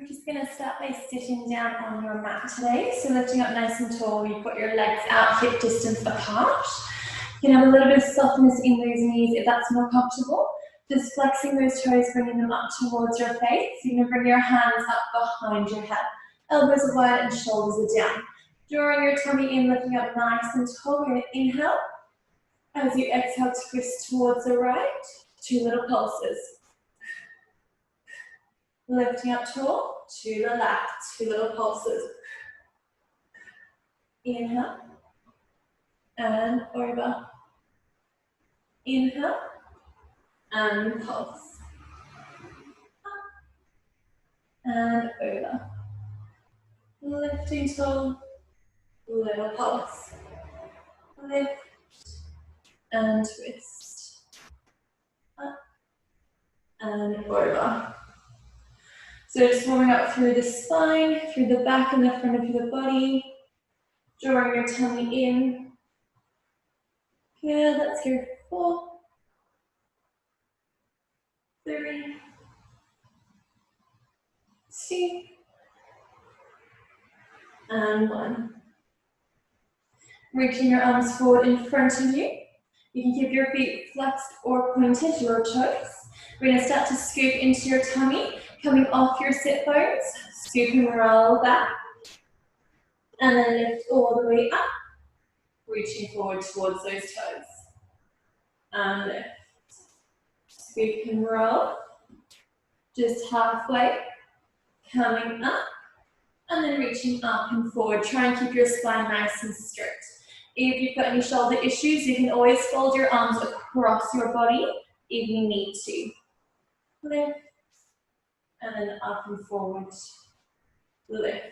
We're just going to start by sitting down on your mat today. So lifting up nice and tall, you've got your legs out hip distance apart. You can have a little bit of softness in those knees if that's more comfortable. Just flexing those toes, bringing them up towards your face. You can bring your hands up behind your head. Elbows are wide and shoulders are down. Drawing your tummy in, lifting up nice and tall. We're going to inhale. As you exhale, twist towards the right. 2 little pulses. Lifting up tall, to the left, 2 little pulses. Inhale, and over. Inhale, and pulse. Up, and over. Lifting tall, little pulse. Lift, and twist. Up, and over. So just warming up through the spine, through the back and the front of your body. Drawing your tummy in. Good, let's go 4, 3, 2, and 1. Reaching your arms forward in front of you. You can keep your feet flexed or pointed, your choice. We're going to start to scoop into your tummy, coming off your sit bones. Scoop and roll back. And then lift all the way up, reaching forward towards those toes. And lift. Scoop and roll. Just halfway. Coming up. And then reaching up and forward. Try and keep your spine nice and straight. If you've got any shoulder issues, you can always fold your arms across your body if you need to. Lift. And then up and forward. Lift.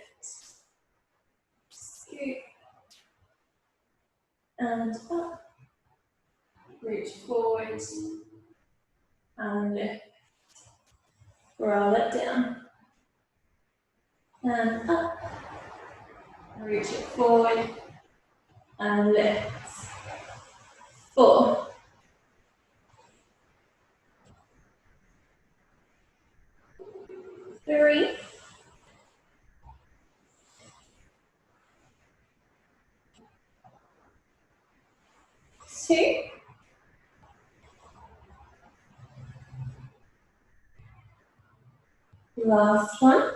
Scoop. And up. Reach forward. And lift. Roll it down. And up. Reach it forward. And lift. 4. 3. 2. Last one.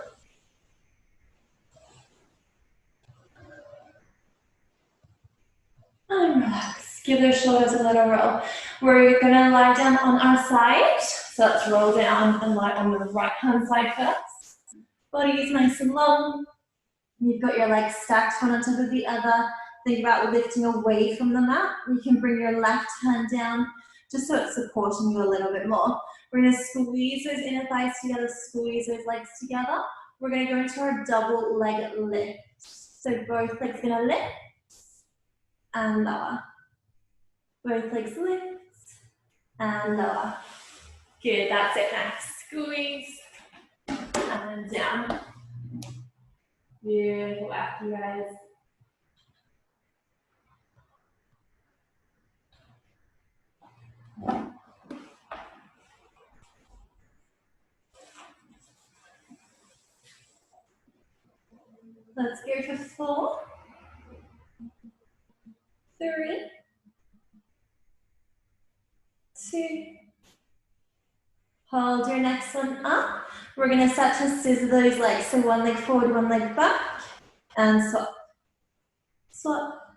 And relax. Give those shoulders a little roll. We're going to lie down on our side. So let's roll down and lie on the right hand side first. Body is nice and long. You've got your legs stacked one on top of the other. Think about lifting away from the mat. You can bring your left hand down just so it's supporting you a little bit more. We're going to squeeze those inner thighs together, squeeze those legs together. We're going to go into our double leg lift. So both legs going to lift and lower. Both legs lift and lower. Good, that's it. Next, squeeze and down. Beautiful work, you guys. Let's go for 4, 3, 2. Hold your next one up. We're going to start to scissor those legs. So one leg forward, one leg back, and swap. Swap,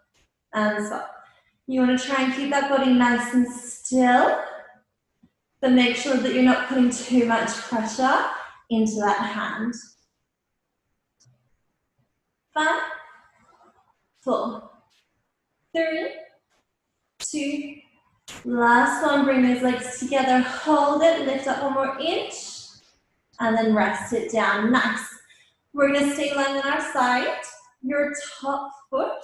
and swap. You want to try and keep that body nice and still, but make sure that you're not putting too much pressure into that hand. 5, 4, 3, 2. Last one, bring those legs together, hold it, lift up 1 more inch, and then rest it down. Nice. We're going to stay lying on our side. Your top foot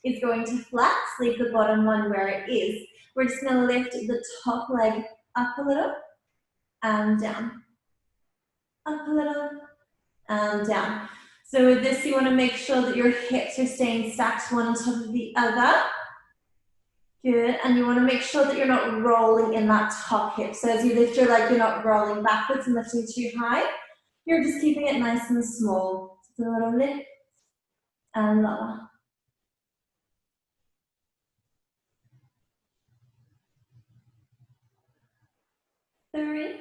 is going to flex, leave the bottom one where it is. We're just going to lift the top leg up a little, and down. Up a little, and down. So with this, you want to make sure that your hips are staying stacked one on top of the other. Good, and you want to make sure that you're not rolling in that top hip. So as you lift your leg, you're not rolling backwards and lifting too high. You're just keeping it nice and small. Just a little lift and lower. 3,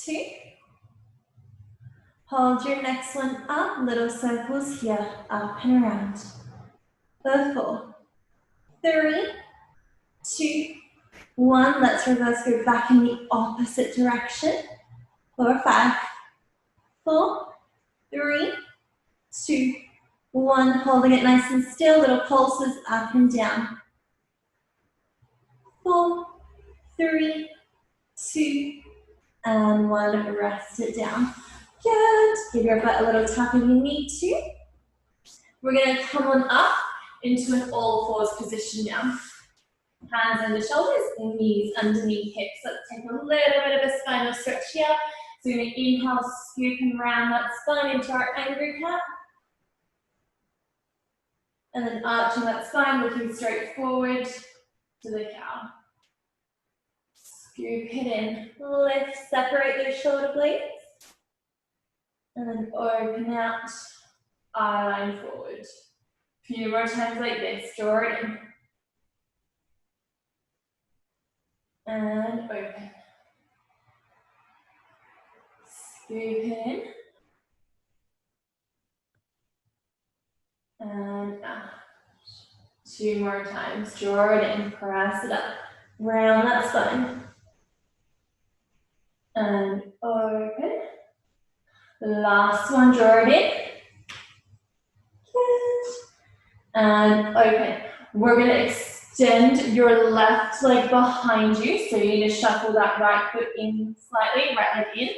2. Hold your next one up, little circles here, up and around. For 4, 3, 2, 1. Let's reverse, go back in the opposite direction. For 5, 4, 3, 2, 1. Holding it nice and still, little pulses up and down. 4, 3, 2, and 1. Rest it down. Good. Give your butt a little tap if you need to. We're going to come on up into an all fours position now. Hands under shoulders, knees underneath hips. Let's take a little bit of a spinal stretch here. So we're going to inhale, scoop and round that spine into our angry cat. And then arching that spine, looking straight forward to the cow. Scoop it in, lift, separate those shoulder blades. And then open out, eye line forward. A few more times like this, draw it in. And open. Scoop it in. And out. 2 more times, draw it in, press it up. Round that spine. And open. Last one, draw it in. Good. And open. We're going to extend your left leg behind you. So you need to shuffle that right foot in slightly, right leg in.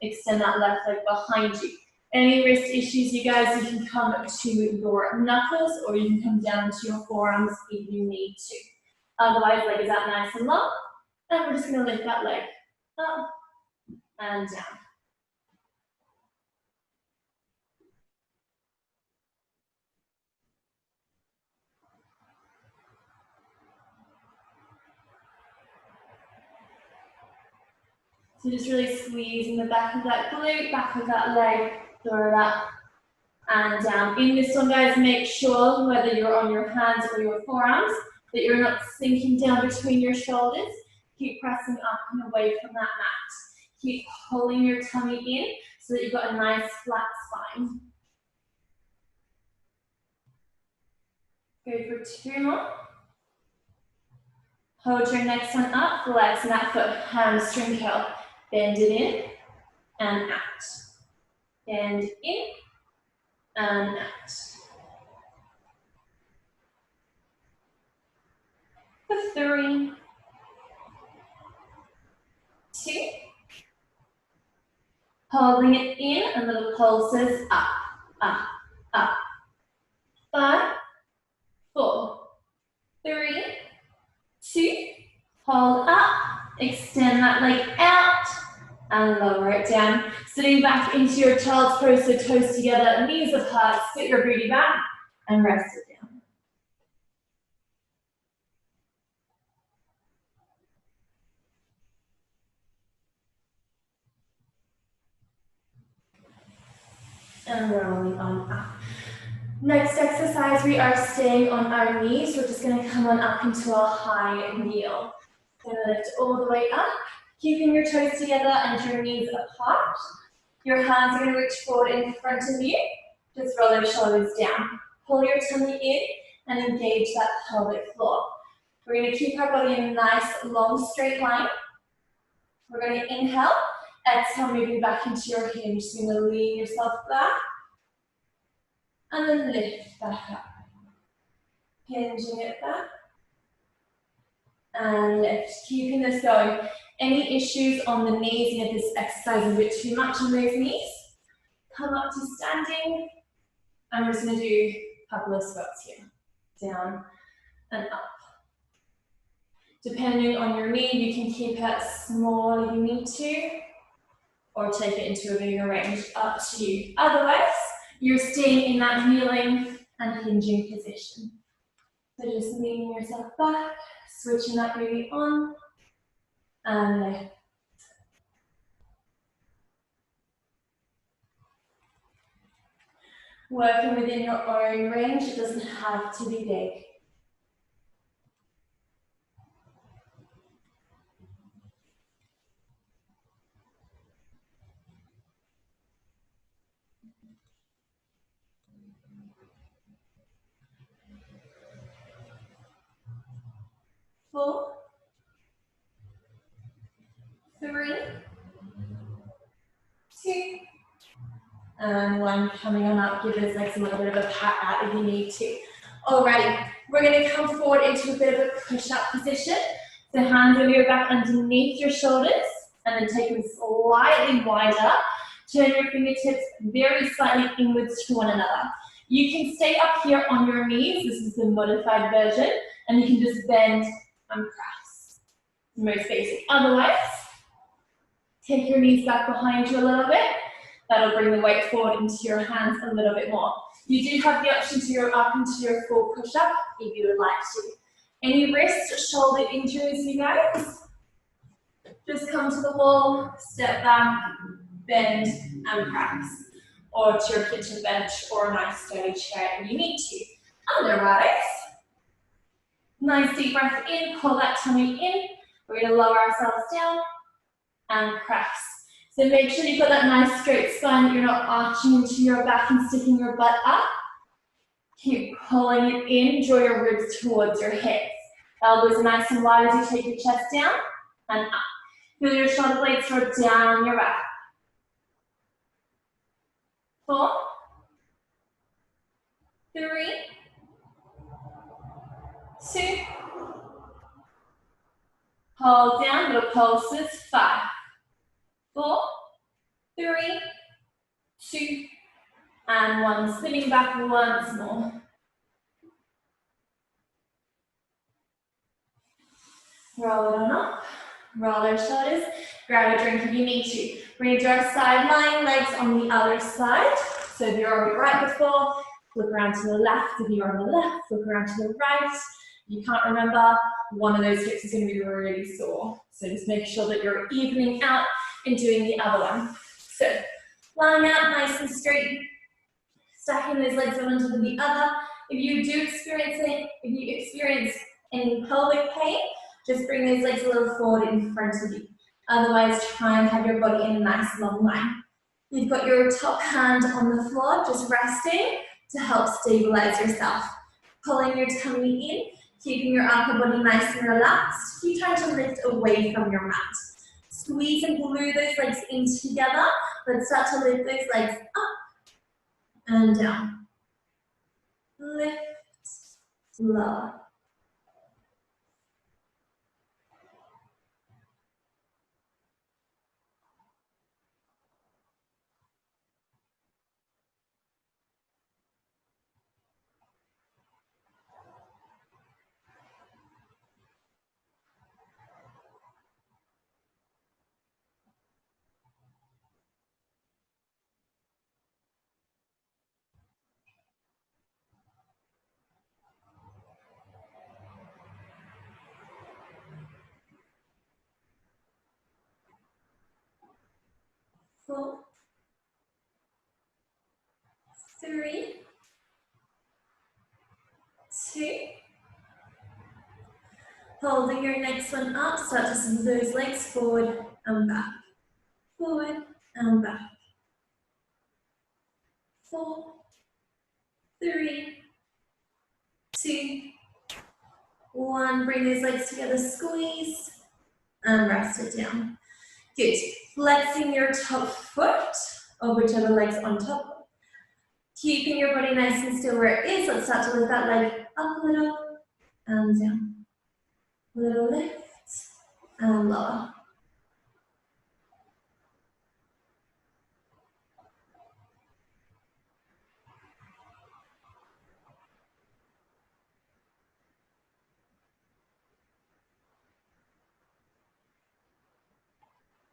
Extend that left leg behind you. Any wrist issues, you guys, you can come to your knuckles or you can come down to your forearms if you need to. Otherwise, leg is out nice and long. And we're just going to lift that leg up and down. So just really squeezing the back of that glute, back of that leg, draw it up and down. In this one, guys, make sure whether you're on your hands or your forearms, that you're not sinking down between your shoulders. Keep pressing up and away from that mat. Keep pulling your tummy in so that you've got a nice flat spine. Go for 2 more. Hold your next one up, flex that foot, hamstring curl. Bend it in and out. Bend in and out. For 3, 2. Holding it in and little pulses up, up, up. 5, 4, 3, 2. Hold up, extend that leg out, and lower it down. Sitting back into your child's pose, so toes together, knees apart, sit your booty back, and rest it down. And rolling on up. Next exercise, we are staying on our knees. We're just going to come on up into a high kneel. Going to lift all the way up, keeping your toes together and your knees apart. Your hands are going to reach forward in front of you. Just roll your shoulders down. Pull your tummy in and engage that pelvic floor. We're going to keep our body in a nice, long, straight line. We're going to inhale, exhale, moving back into your hinge. So you're going to lean yourself back and then lift back up. Hinging it back and lift. Keeping this going. Any issues on the knees, and if this exercise is a bit too much on those knees, come up to standing. And we're just going to do a couple of squats here. Down and up. Depending on your need, you can keep it small if you need to, or take it into a bigger range, up to you. Otherwise, you're staying in that kneeling and hinging position. So just leaning yourself back, switching that booty on, and lift. Working within your own range, it doesn't have to be big. 4, 3, 2, and 1. Coming on up, give those legs a little bit of a pat out if you need to. Alrighty, we're going to come forward into a bit of a push-up position. So hands over your back underneath your shoulders, and then take them slightly wider. Turn your fingertips very slightly inwards to one another. You can stay up here on your knees. This is the modified version, and you can just bend and press. Most basic. Otherwise, take your knees back behind you a little bit. That'll bring the weight forward into your hands a little bit more. You do have the option to go up into your full push-up if you would like to. Any wrist, shoulder injuries, you guys? Just come to the wall, step back, bend, and press. Or to your kitchen bench or a nice sturdy chair if you need to. Otherwise, nice deep breath in, pull that tummy in. We're going to lower ourselves down and press. So make sure you've got that nice straight spine, that you're not arching into your back and sticking your butt up. Keep pulling it in, draw your ribs towards your hips. Elbows are nice and wide as you take your chest down and up. Feel your shoulder blades draw down your back. 4, 3, 2, hold down, little pulses, 5, 4, 3, 2, and 1. Spinning back once more. Roll it on up, roll our shoulders, grab a drink if you need to. We're going to do our side lying legs on the other side. So if you're on your right before, flip around to the left. If you're on the left, flip around to the right. If you can't remember, one of those hips is going to be really sore. So just make sure that you're evening out and doing the other one. So lying out nice and straight, stacking those legs one onto the other. If you experience any pelvic pain, just bring those legs a little forward in front of you. Otherwise, try and have your body in a nice long line. You've got your top hand on the floor, just resting to help stabilize yourself. Pulling your tummy in, keeping your upper body nice and relaxed. Keep trying to lift away from your mat. Squeeze and glue those legs in together. Let's start to lift those legs up and down. Lift, lower. Four, 3, 2. Holding your next one up, start to send those legs forward and back. Forward and back. 4, 3, 2, 1. Bring those legs together, squeeze, and rest it down. Good. Flexing your top foot, or whichever leg's on top. Keeping your body nice and still where it is. Let's start to lift that leg up a little and down. A little lift and lower.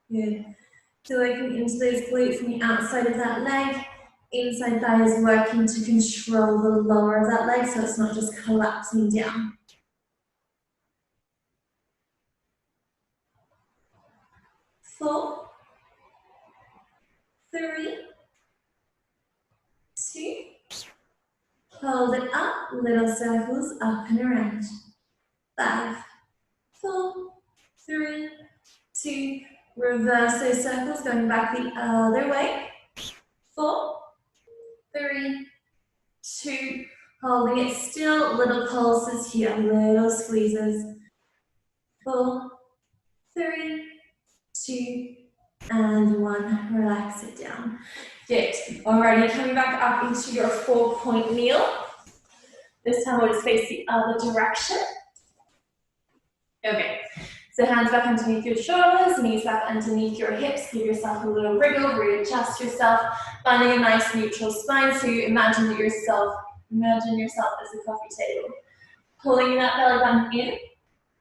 Good. So working into those glutes from the outside of that leg. Inside thigh is working to control the lower of that leg so it's not just collapsing down. 4, 3, 2, Hold it up, little circles up and around. 5, 4, 3, 2, reverse those circles, going back the other way. 4, 3, 2, holding it still, little pulses here, little squeezes. 4, 3, 2, and 1. Relax it down. Good. Alrighty, coming back up into your 4-point kneel. This time we'll just face the other direction. Okay. So hands back underneath your shoulders, knees back underneath your hips. Give yourself a little wriggle, readjust yourself, finding a nice neutral spine. So you imagine yourself as a coffee table. Pulling that belly button in,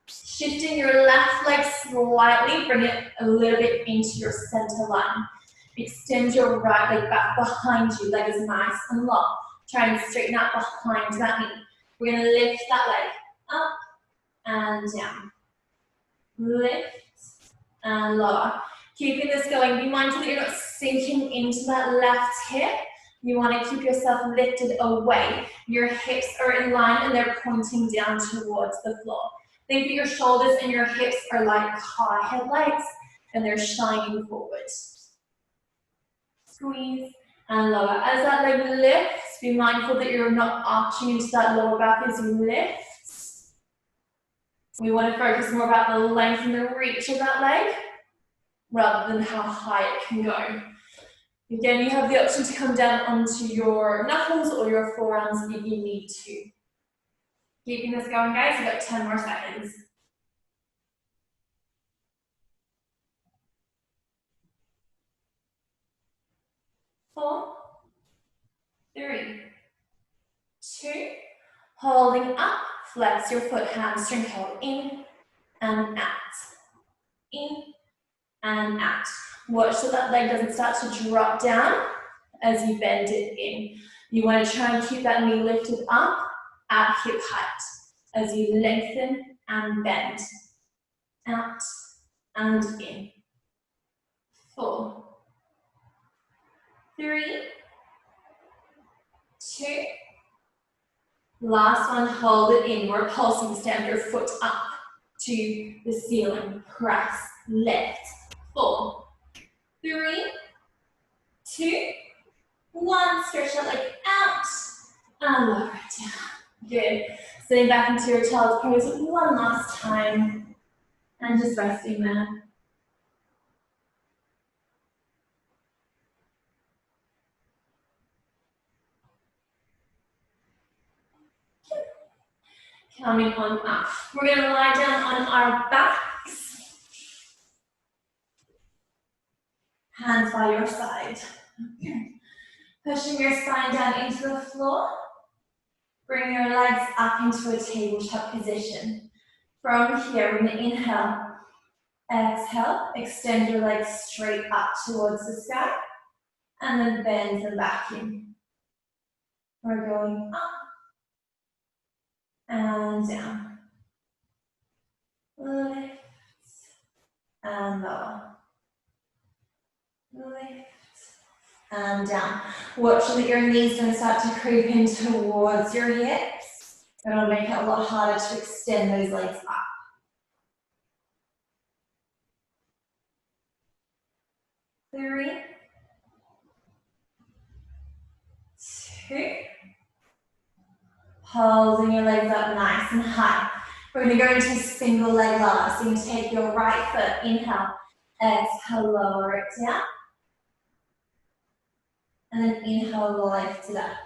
shifting your left leg slightly, bring it a little bit into your center line. Extend your right leg back behind you, leg is nice and long. Try and straighten out behind that knee. We're going to lift that leg up and down. Lift and lower. Keeping this going, be mindful that you're not sinking into that left hip. You want to keep yourself lifted away. Your hips are in line and they're pointing down towards the floor. Think that your shoulders and your hips are like car headlights and they're shining forward. Squeeze and lower. As that leg lifts, be mindful that you're not arching into that lower back as you lift. We want to focus more about the length and the reach of that leg rather than how high it can go. Again, you have the option to come down onto your knuckles or your forearms if you need to. Keeping this going, guys, we've got 10 more seconds. 4, 3, 2, holding up, flex your foot, hamstring curl in and out, in and out. Watch so that leg doesn't start to drop down as you bend it in. You want to try and keep that knee lifted up at hip height as you lengthen and bend. Out and in. 4, 3, 2. Last one, hold it in. We're pulsing, stand your foot up to the ceiling. Press, lift. 4, 3, 2, 1. Stretch that leg out and lower it down. Good. Sitting back into your child's pose one last time and just resting there. Coming on up. We're going to lie down on our backs. Hands by your side. Pushing your spine down into the floor. Bring your legs up into a tabletop position. From here, we're going to inhale. Exhale, extend your legs straight up towards the sky. And then bend them back in. We're going up and down. Lift and lower. Lift and down. Watch that your knees don't start to creep in towards your hips. It'll make it a lot harder to extend those legs up. 3, 2. Holding your legs up nice and high. We're going to go into a single leg lower. So you're going to take your right foot, inhale, exhale, lower it down. And then inhale, lift it up.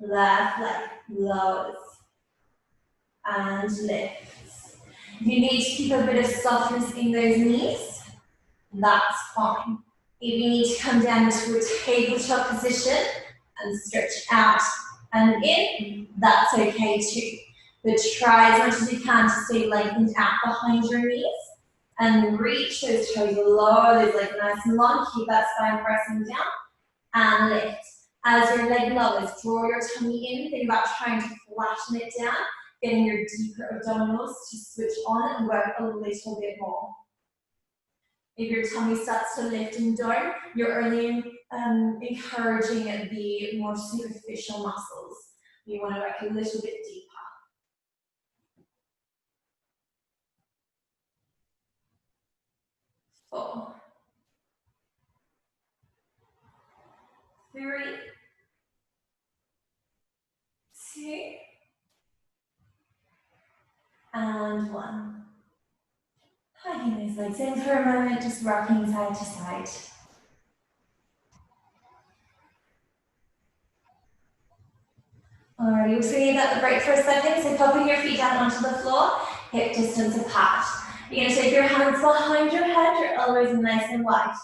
Left leg lowers and lifts. If you need to keep a bit of softness in those knees, that's fine. If you need to come down into a tabletop position and stretch out and in, that's okay too. But try as much as you can to stay lengthened out behind your knees and reach those toes, lower those legs nice and long, keep that spine pressing down and lift. As your leg lowers, draw your tummy in, think about trying to flatten it down, getting your deeper abdominals to switch on and work a little bit more. If your tummy starts to lift and dome, you're only encouraging the more superficial muscles. You want to work a little bit deeper. 4, 3, 2, and 1. Hugging those legs in for a moment, just rocking side to side. Alrighty, we're just going to give that the break for a second. So popping your feet down onto the floor, hip distance apart. You're going to take your hands behind your head, your elbows nice and wide.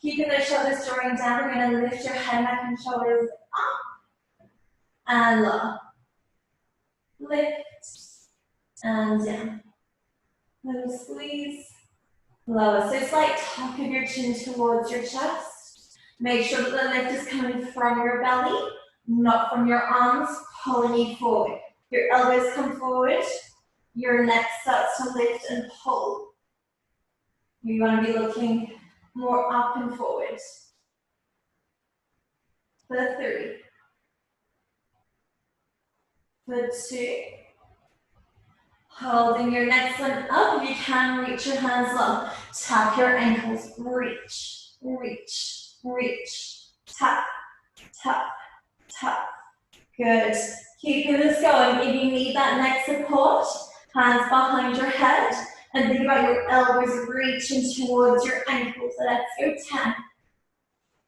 Keeping the shoulders drawing down, we're going to lift your head, neck, and shoulders up and lower. Lift and down. Little squeeze. Lower. So slight tuck of your chin towards your chest. Make sure that the lift is coming from your belly, not from your arms, pulling you forward. Your elbows come forward, your neck starts to lift and pull. You want to be looking more up and forward. For 3. For 2. Holding your next one up, if you can reach your hands low. Tap your ankles, reach, reach, reach. Tap, tap, tap. Good. Keeping this going. If you need that neck support, hands behind your head, and think about your elbows reaching towards your ankles. So let's go 10,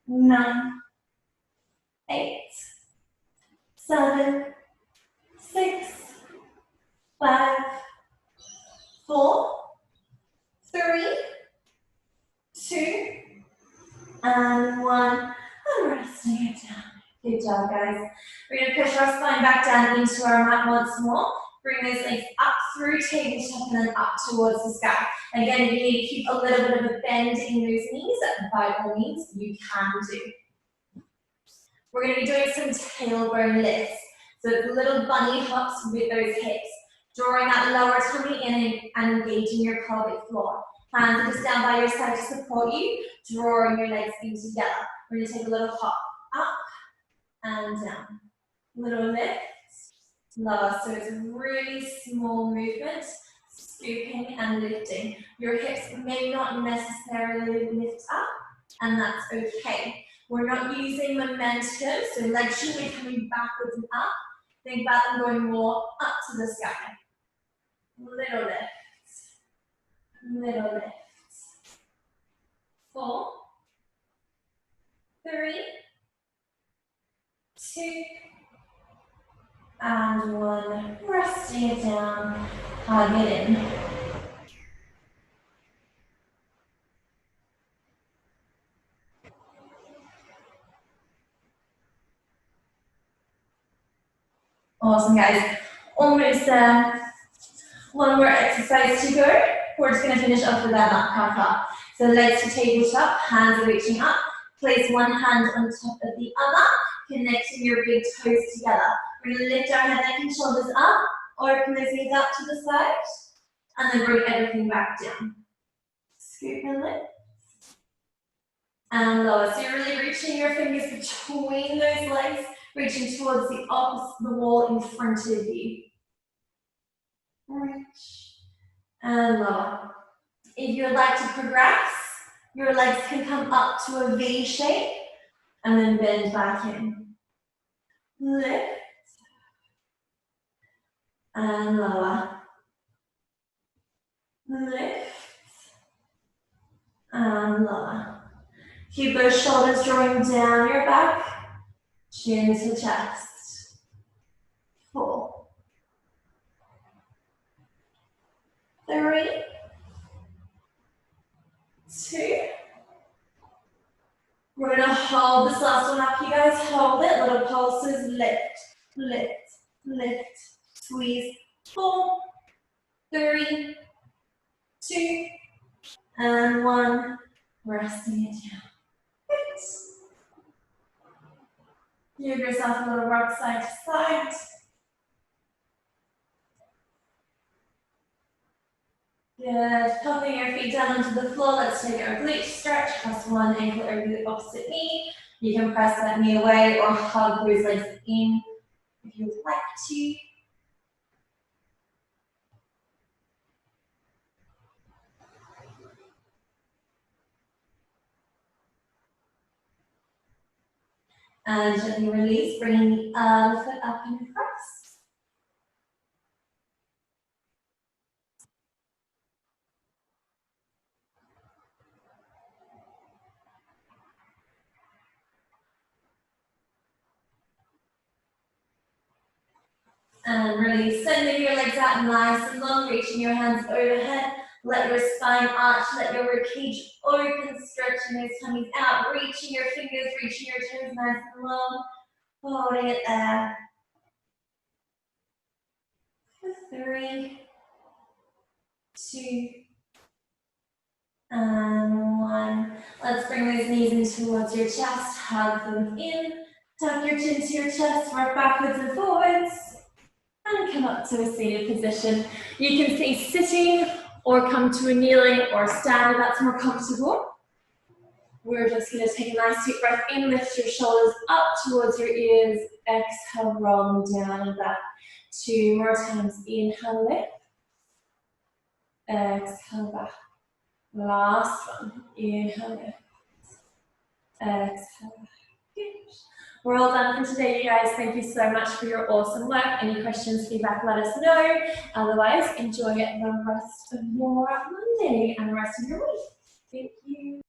9, 8, 7, 6, 5, 4, 3, 2, and 1. And resting it down. Good job, guys. We're going to push our spine back down into our mat once more. Bring those legs up through tabletop and then up towards the sky. Again, if you need to keep a little bit of a bend in those knees, by all means, you can do. We're going to be doing some tailbone lifts. So it's little bunny hops with those hips. Drawing that lower tummy in and engaging your pelvic floor. Hands are just down by your side to support you, drawing your legs in together. We're going to take a little hop up and down. Little lift, lower. So it's a really small movement, scooping and lifting. Your hips may not necessarily lift up, and that's okay. We're not using momentum, so legs should be coming backwards and up. Think about them going more up to the sky. Little lift, little lift. 4, 3, 2, and 1. Resting it down, hug it in. Awesome, guys. Almost there. One more exercise to go. We're just going to finish off with that nutcracker up. So legs to tabletop, hands are reaching up. Place one hand on top of the other, connecting your big toes together. We're going to lift our head, neck, and shoulders up, open those knees out to the side, and then bring everything back down. Scoop and lift. And lower. So you're really reaching your fingers between those legs, reaching towards the wall in front of you. Reach. And lower. If you would like to progress, your legs can come up to a V shape and then bend back in. Lift. And lower. Lift. And lower. Keep those shoulders drawing down your back, chin to chest. 4, 3, 2. We're going to hold this last one up, you guys. Hold it. Little pulses. Lift, lift, lift. Squeeze. 4, 3, 2, and 1. Resting it down. Give yourself a little rock side to side. Good. Popping your feet down onto the floor. Let's take our glute stretch. Press one ankle over the opposite knee. You can press that knee away or hug those legs in. if you would like to. And gently release, bringing the foot up and across. And release, sending your legs out nice and long, reaching your hands overhead. Let your spine arch, let your ribcage open, stretching those tummies out, reaching your fingers, reaching your toes nice and long, holding it there. For 3, 2, and 1. Let's bring those knees in towards your chest, hug them in, tuck your chin to your chest, rock backwards and forwards, and come up to a seated position. You can stay sitting or come to a kneeling or stand if that's more comfortable. We're just going to take a nice deep breath in, lift your shoulders up towards your ears, exhale, roll them down and back. 2 more times, inhale, lift, exhale, back. Last one, inhale, lift, exhale, back. Good. We're all done for today, you guys. Thank you so much for your awesome work. Any questions, feedback, let us know. Otherwise, enjoy the rest of your Monday and the rest of your week. Thank you.